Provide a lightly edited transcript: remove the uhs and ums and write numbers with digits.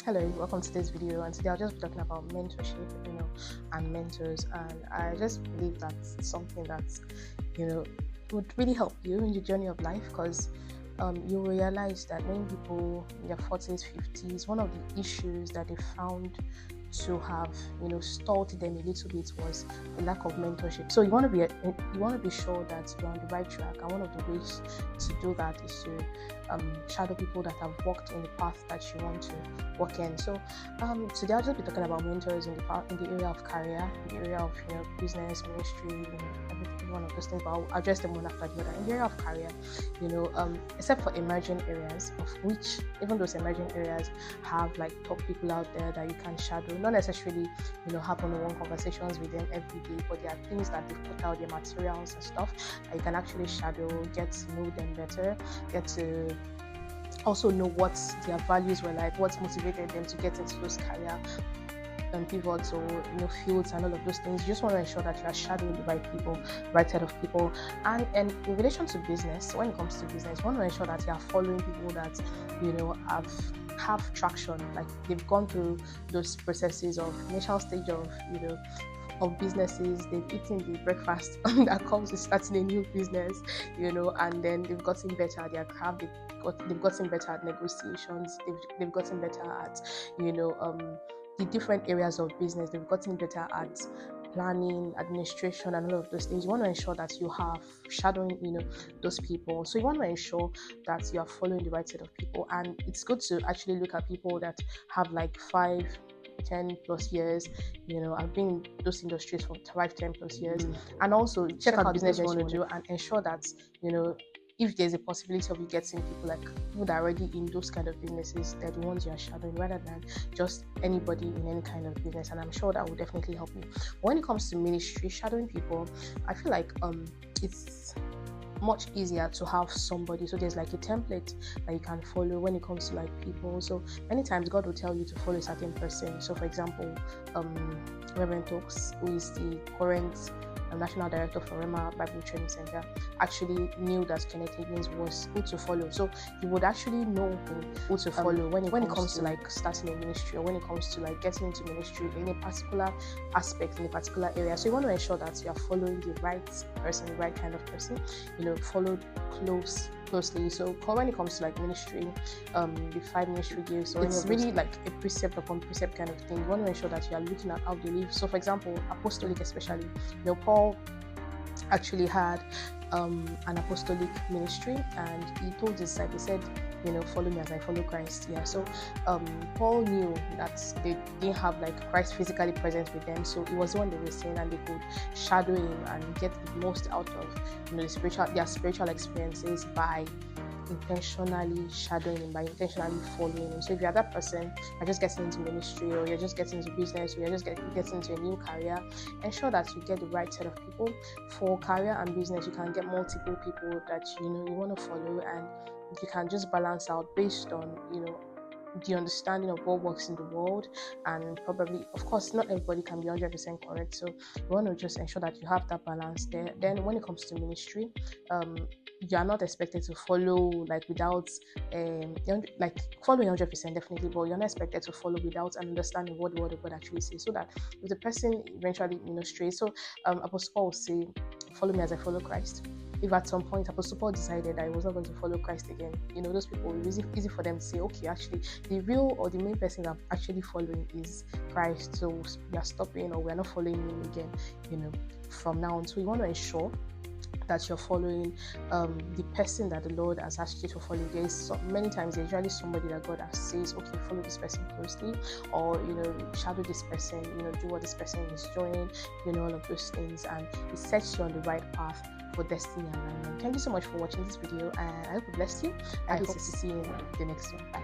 Hello, welcome to this video, and today I'll just be talking about mentorship, and mentors. And I just believe that's something that, would really help you in the journey of life, because you realize that many people in their 40s, 50s, one of the issues that they found to have stalled them a little bit was the lack of mentorship. So you want to be sure that you're on the right track, and one of the ways to do that is to shadow people that have walked in the path that you want to walk in. So today I'll just be talking about mentors in the area of career, in the area of business, ministry, everything, one of those things, but I'll address them one after the other. In the area of career, except for emerging areas, of which even those emerging areas have like top people out there that you can shadow, not necessarily have one-on-one conversations with them every day, but there are things that they've put out, their materials and stuff that you can actually shadow, get to know them better, get to also know what their values were like, what motivated them to get into those career pivots or fields and all of those things. You just want to ensure that you are shadowing the right people, right set of people. And in relation to business, when it comes to business, you want to ensure that you are following people that have traction, like they've gone through those processes of initial stage of businesses. They've eaten the breakfast that comes with starting a new business, and then they've gotten better at their craft. They've gotten better at negotiations. They've gotten better at the different areas of business. They've gotten better at planning, administration, and all of those things. You want to ensure that you have shadowing, those people. So you want to ensure that you are following the right set of people, and it's good to actually look at people that have like 5-10 plus years. I've been in those industries for 5-10 plus years, and also check out business you want to do and ensure that if there's a possibility of you getting people that are already in those kind of businesses, they're the ones you are shadowing rather than just anybody in any kind of business. And I'm sure that will definitely help you. When it comes to ministry, shadowing people, I feel like it's much easier to have somebody. So there's like a template that you can follow when it comes to like people. So many times God will tell you to follow a certain person. So for example, Reverend Talks, who is the current National Director for Rema Bible Training Center, actually knew that Kenneth Hagin was who to follow. So you would actually know who to follow when it comes to like starting a ministry, or when it comes to like getting into ministry in a particular aspect, in a particular area. So you want to ensure that you are following the right person, the right kind of person, followed closely. So when it comes to like ministry, the 5 ministry gifts, so it's really like a precept upon precept kind of thing. You want to ensure that you are looking at how they live. So for example, apostolic especially, Paul actually had an apostolic ministry, and he told his disciples, he said, follow me as I follow Christ. So Paul knew that they didn't have like Christ physically present with them, so it was the one they were seeing, and they could shadow him and get the most out of their spiritual experiences by intentionally shadowing him, by intentionally following him. So if you're that person, you're just getting into ministry, or you're just getting into business, or you're just getting into a new career, ensure that you get the right set of people. For career and business, you can get multiple people that you want to follow, and you can just balance out based on the understanding of what works in the world. And probably, of course, not everybody can be 100% correct, so you want to just ensure that you have that balance there. Then when it comes to ministry, you are not expected to follow like without like following 100% definitely, but you're not expected to follow without an understanding what the word of God actually says, so that if the person eventually strays. So Apostle Paul will say, follow me as I follow Christ. If at some point Apostle Paul decided that he was not going to follow Christ again, those people, it was easy for them to say, okay, actually the real or the main person that I'm actually following is Christ, so we are stopping, or we are not following him again from now on. So you want to ensure that you're following the person that the Lord has asked you to follow. Many times there's usually somebody that God has says, okay, follow this person closely, or shadow this person, do what this person is doing, all of those things, and it sets you on the right path for destiny alignment. Thank you so much for watching this video, and I hope it blessed you. I hope to see you in the next one. Bye.